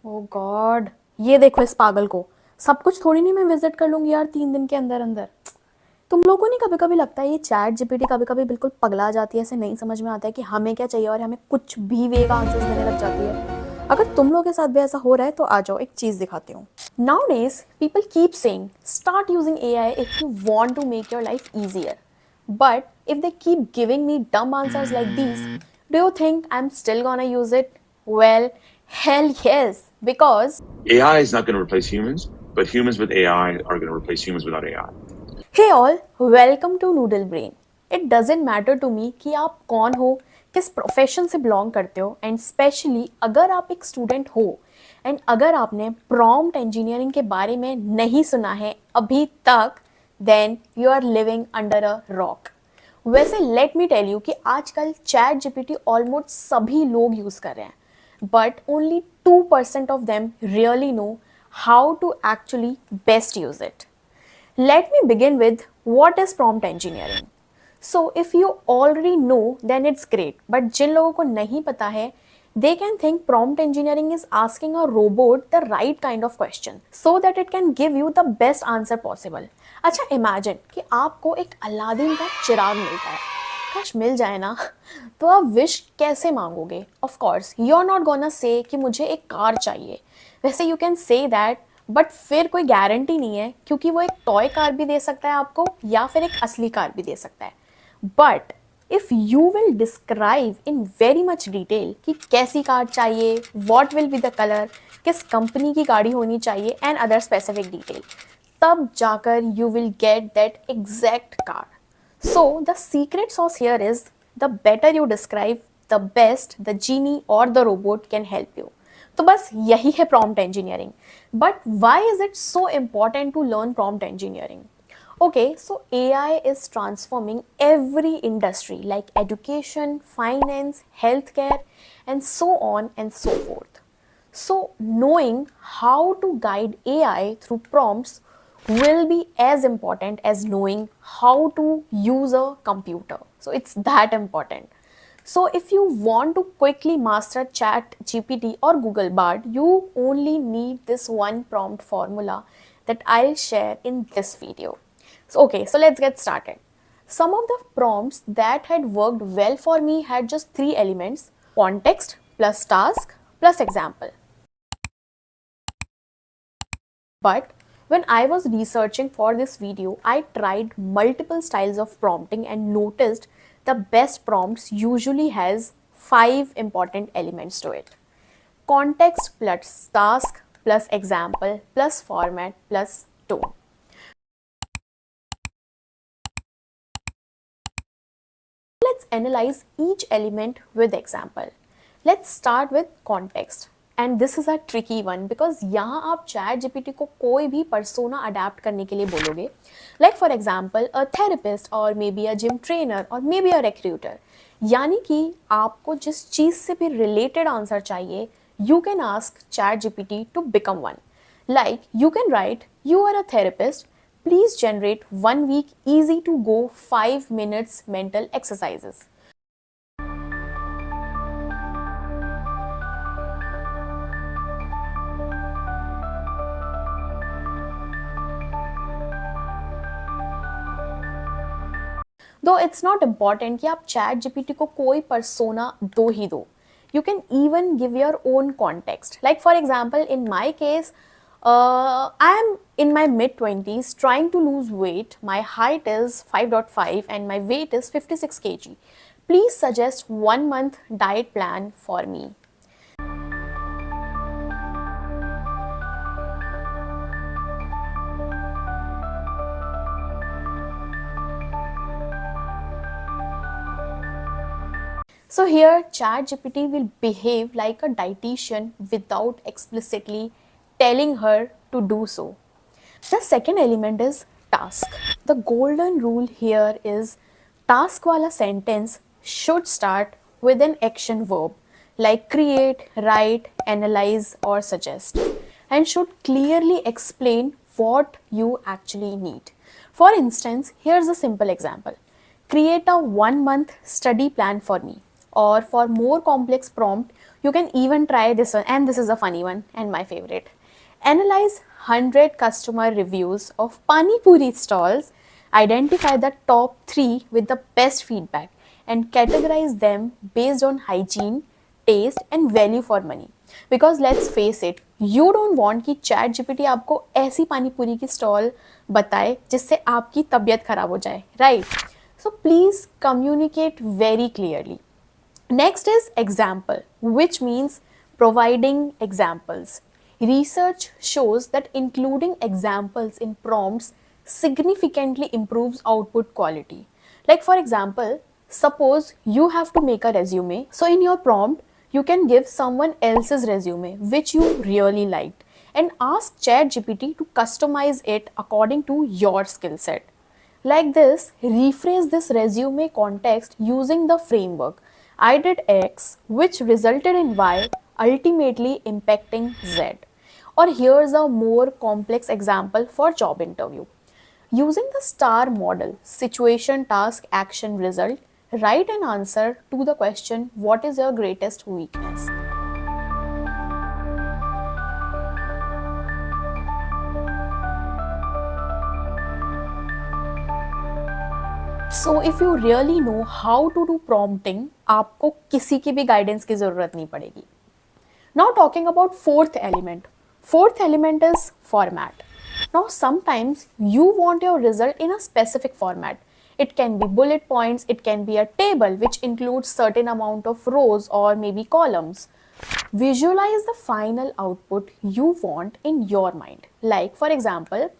ओ God, ये देखो इस पागल को। सब कुछ थोड़ी नहीं मैं विजिट कर लूंगी यार 3 दिन के अंदर अंदर। तुम लोगों को नहीं कभी कभी लगता है ये चैट जीपीटी कभी कभी बिल्कुल पगला जाती है, ऐसे नहीं समझ में आता है कि हमें क्या चाहिए और हमें कुछ भी वे का आंसर्स देने लग जाती है। अगर तुम लोगों के साथ भी ऐसा हो रहा है तो आ जाओ, एक चीज दिखाती हूँ। Nowadays, people keep saying start using AI if you want to make your life easier. But if they keep giving me dumb answers like these, do you think I'm still gonna use it? Well, hell yes, because AI is not going to replace humans, but humans with AI are going to replace humans without AI. hey all, welcome to Noodle Brain. It doesn't matter to me कि आप कौन हो, किस profession से belong करते हो, and specially अगर आप एक स्टूडेंट हो एंड अगर आपने प्रॉम्प्ट इंजीनियरिंग के बारे में नहीं सुना है अभी तक, then you are living under a rock. वैसे लेट मी टेल यू कि आजकल चैट जीपीटी ऑलमोस्ट सभी लोग यूज कर रहे हैं, but only 2% of them really know how to actually best use it. Let me begin with what is prompt engineering. So if you already know then it's great, but जिन लोगों को नहीं पता है they can think prompt engineering is asking a robot the right kind of question so that it can give you the best answer possible. अच्छा imagine कि आपको एक Aladdin का चिराग मिलता है, काश मिल जाए ना। तो आप विश कैसे मांगोगे? Of course you are not gonna say कि मुझे एक कार चाहिए। वैसे you can say that, but फिर कोई गारंटी नहीं है क्योंकि वो एक टॉय कार भी दे सकता है आपको या फिर एक असली कार भी दे सकता है। But if you will describe in very much detail कि कैसी कार चाहिए, what will be the colour, किस कंपनी की गाड़ी होनी चाहिए एंड अदर स्पेसिफिक डिटेल, तब जाकर you will get that exact car. So the secret sauce here is the better you describe, the best the genie or the robot can help you. तो बस यही है prompt engineering. But why is it so important to learn prompt engineering? Okay, so AI is transforming every industry like education, finance, healthcare, and so on and so forth. So, knowing how to guide AI through prompts will be as important as knowing how to use a computer. So, it's that important. So, if you want to quickly master Chat GPT or Google Bard, you only need this one prompt formula that I'll share in this video. So, okay, so let's get started. Some of the prompts that had worked well for me had just three elements: context plus task plus example. But when I was researching for this video, I tried multiple styles of prompting and noticed the best prompts usually has 5 important elements to it: context plus task plus example plus format plus tone. Let's analyze each element with example. Let's start with context. And this is a tricky one because यहाँ आप chat GPT को कोई भी persona adapt करने के लिए बोलोगे, like for example a therapist or maybe a gym trainer or maybe a recruiter. यानी कि आपको जिस चीज़ से भी related answer चाहिए, you can ask ChatGPT to become one. Like you can write, you are a therapist, please generate 1 week easy to go 5 minutes mental exercises. दो it's not important कि आप चैट जीपीटी को कोई persona दो ही दो. You can even give your own context. Like for example, in my case, I am in my mid 20s trying to lose weight. My height is 5.5 and my weight is 56 kg. Please suggest 1 month diet plan for me. So here ChatGPT will behave like a dietitian without explicitly telling her to do so. The second element is task. The golden rule here is task wala sentence should start with an action verb like create, write, analyze or suggest, and should clearly explain what you actually need. For instance, here's a simple example: create a 1 month study plan for me. Or for more complex prompt, You can even try this one, and this is a funny one and my favorite. Analyze 100 customer reviews of Pani Puri stalls, identify the top 3 with the best feedback, and categorize them based on hygiene, taste, and value for money. Because let's face it, you don't want कि chat GPT आपको ऐसी पानी पूरी की stall बताए जिससे आपकी तबीयत खराब हो जाए, right? So please communicate very clearly. Next is example, which means providing examples. Research shows that including examples in prompts significantly improves output quality. Like for example, suppose you have to make a resume. So in your prompt, you can give someone else's resume which you really liked and ask ChatGPT to customize it according to your skill set. Like this, rephrase this resume context using the framework. I did X, which resulted in Y, ultimately impacting Z. Or here's a more complex example for job interview. Using the STAR model, situation, task, action, result, write an answer to the question, what is your greatest weakness? So if you really know how to do prompting, आपको किसी की भी guidance की ज़रूरत नहीं पड़ेगी. Now talking about fourth element. Fourth element is format. Now sometimes you want your result in a specific format. It can be bullet points, it can be a table which includes certain amount of rows or maybe columns. Visualize the final output you want in your mind. Like for example,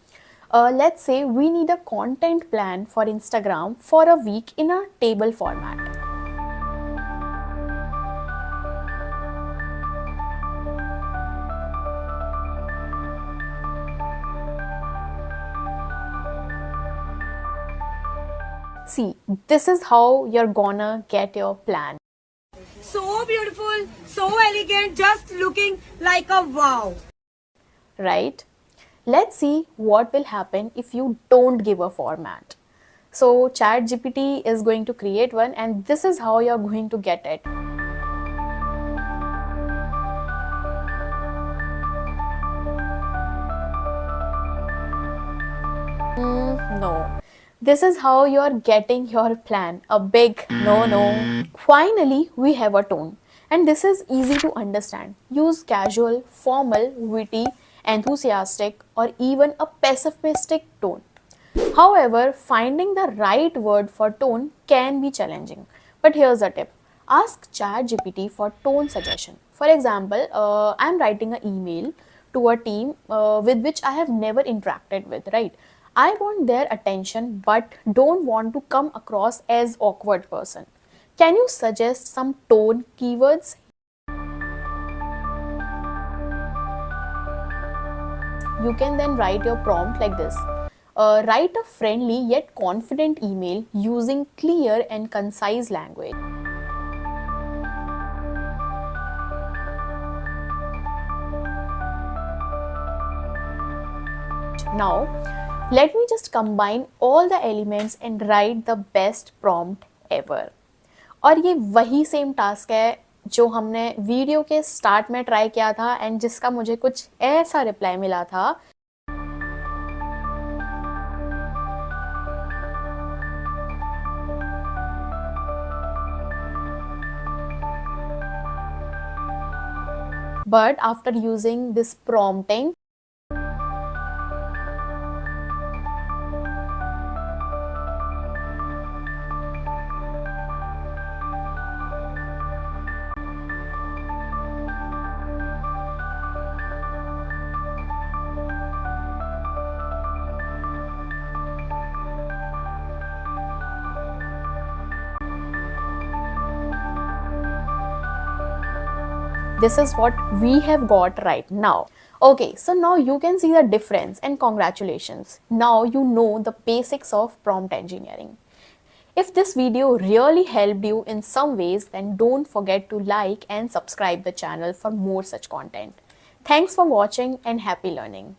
let's say we need a content plan for Instagram for a week in a table format. See, this is how you're gonna get your plan. So beautiful, so elegant, just looking like a wow. Right? Let's see what will happen if you don't give a format. So ChatGPT is going to create one, and this is how you're going to get it. No. This is how you're getting your plan. A big no. Finally, we have a tone. And this is easy to understand. Use casual, formal, witty, enthusiastic, or even a pessimistic tone. However, finding the right word for tone can be challenging. But here's a tip. Ask ChatGPT for tone suggestion. For example, I'm writing an email to a team with which I have never interacted with, right? I want their attention but don't want to come across as awkward person. Can you suggest some tone keywords? You can then write your prompt like this. Write a friendly yet confident email using clear and concise language. Now, let me just combine all the elements and write the best prompt ever. और ये वही same task है जो हमने video के start में try किया था एंड जिसका मुझे कुछ ऐसा रिप्लाई मिला था. But after using this prompting, this is what we have got right now. Okay, so now you can see the difference and congratulations. Now you know the basics of prompt engineering. If this video really helped you in some ways, then don't forget to like and subscribe the channel for more such content. Thanks for watching and happy learning.